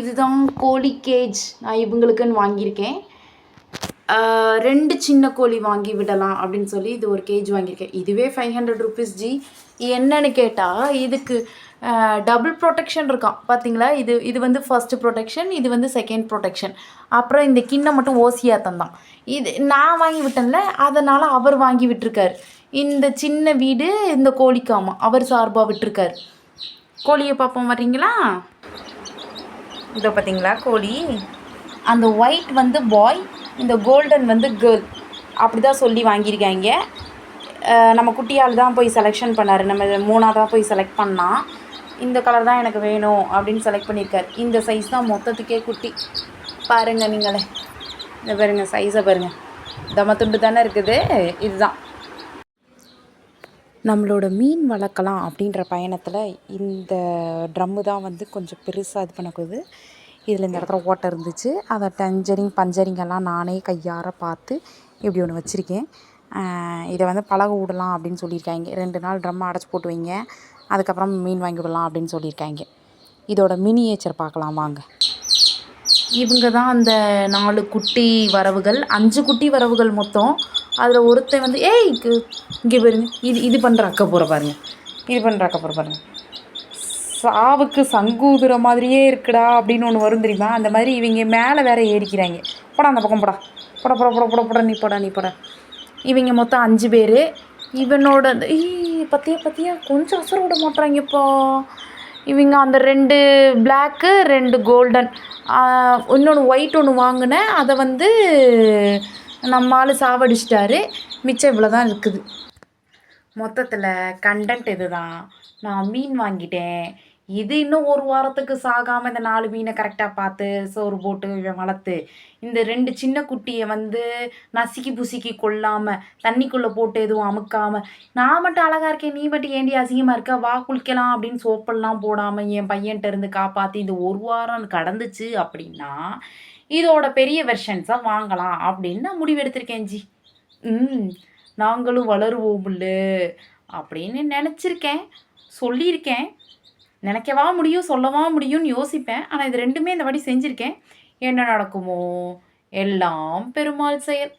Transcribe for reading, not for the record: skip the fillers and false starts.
இதுதான் கோழி கேஜ். நான் இவங்களுக்குன்னு வாங்கியிருக்கேன். 2 சின்ன கோழி வாங்கி விடலாம் அப்படின்னு சொல்லி இது ஒரு கேஜ் வாங்கியிருக்கேன். இதுவே 500 ருபீஸ் ஜி. என்னன்னு கேட்டால் இதுக்கு டபுள் ப்ரொடெக்ஷன் இருக்கான் பார்த்தீங்களா. இது வந்து ஃபர்ஸ்ட் ப்ரொடெக்ஷன், இது வந்து செகண்ட் ப்ரொடெக்ஷன். அப்புறம் இந்த கிண்ணம் மட்டும் ஓசியாக தந்தான். இது நான் வாங்கி விட்டேன்ல, அதனால் அவர் வாங்கி விட்டுருக்கார். இந்த சின்ன வீடு இந்த கோழிக்காமா அவர் சார்பாக விட்டுருக்கார். கோழியை பார்ப்போம், வர்றீங்களா? இதோ பார்த்தீங்களா கோழி. அந்த ஒயிட் வந்து பாய், இந்த கோல்டன் வந்து கேர்ள். அப்படி தான் சொல்லி வாங்கியிருக்காங்க. நம்ம குட்டியால் தான் போய் செலெக்ஷன் பண்ணார். நம்ம 3ஆக தான் போய் செலக்ட் பண்ணால் இந்த கலர் தான் எனக்கு வேணும் அப்படின்னு செலக்ட் பண்ணியிருக்கார். இந்த சைஸ் தான் மொத்தத்துக்கே குட்டி. பாருங்கள் நீங்களே, இந்த பாருங்கள் சைஸை பாருங்கள். தமத்துண்டு தானே இருக்குது. இதுதான் நம்மளோட மீன் வளர்க்கலாம் அப்படின்ற பயணத்தில் இந்த ட்ரம்மு தான் வந்து கொஞ்சம் பெருசாக இது பண்ணக்கூடாது. இதில் இந்த இடத்துல ஓட்டை இருந்துச்சு. அதை பஞ்சரிங்கெல்லாம் நானே கையார பார்த்து இப்படி ஒன்று வச்சுருக்கேன். இதை வந்து பழக விடலாம் அப்படின்னு சொல்லியிருக்காங்க. 2 நாள் ட்ரம்மை அடைச்சி போட்டு வைங்க, அதுக்கப்புறம் மீன் வாங்கி விடலாம் அப்படின்னு சொல்லியிருக்காங்க. இதோட மினியேச்சர் பார்க்கலாம் வாங்க. இவங்க தான் அந்த 4 குட்டி வரவுகள், 5 குட்டி வரவுகள் மொத்தம். அதில் ஒருத்தன் வந்து இங்கே பாருங்க, இது பண்ணுற அக்கா போகிற பாருங்க, இது பண்ணுற அக்கா போகிற பாருங்க. சாவுக்கு சங்கூதுற மாதிரியே இருக்குடா அப்படின்னு ஒன்று வரும் தெரியுமா. அந்த மாதிரி இவங்க மேலே வேற ஏறிக்கிறாங்க. போடா அந்த பக்கம், போடா போட போட போட போட போட நீ போட. இவங்க மொத்தம் 5 பேர். இவனோட அந்த பத்தியா கொஞ்சம் அசர விட மாட்டாங்கப்பா. இவங்க அந்த 2 பிளாக்கு 2 கோல்டன், இன்னொன்று ஒயிட் ஒன்று வாங்கினேன். அதை வந்து நம்ம ஆள் சாவடிச்சிட்டாரு. மிச்சம் இவ்வளோ தான் இருக்குது. மொத்தத்தில் கண்டென்ட் இது தான். நான் மீன் வாங்கிட்டேன். இது இன்னும் 1 வாரத்துக்கு சாகாமல் இந்த 4 மீனை கரெக்டாக பார்த்து சோறு போட்டு வளர்த்து, இந்த 2 சின்ன குட்டியை வந்து நசுக்கி புசுக்கி கொள்ளாமல் தண்ணிக்குள்ளே போட்டு எதுவும் அமுக்காமல், நான் மட்டும் அழகாக இருக்கேன், நீ மட்டும் ஏண்டி அசிங்கமாக இருக்க, வா குளிக்கலாம் அப்படின்னு சோப்பெல்லாம் போடாமல் என் பையன்கிட்ட இருந்து காப்பாற்றி இந்த 1 வாரம் கடந்துச்சு அப்படின்னா இதோட பெரிய வெர்ஷன்ஸாக வாங்கலாம் அப்படின்னு நான் முடிவெடுத்திருக்கேன் ஜி. நாங்களும் வளருவோம்ல அப்படின்னு நினச்சிருக்கேன், சொல்லியிருக்கேன். நினைக்கவா முடியும், சொல்லவா முடியும்னு யோசிப்பேன். ஆனால் இது 2மே இந்த வாட்டி செஞ்சுருக்கேன். என்ன நடக்குமோ, எல்லாம் பெருமாள் செயல்.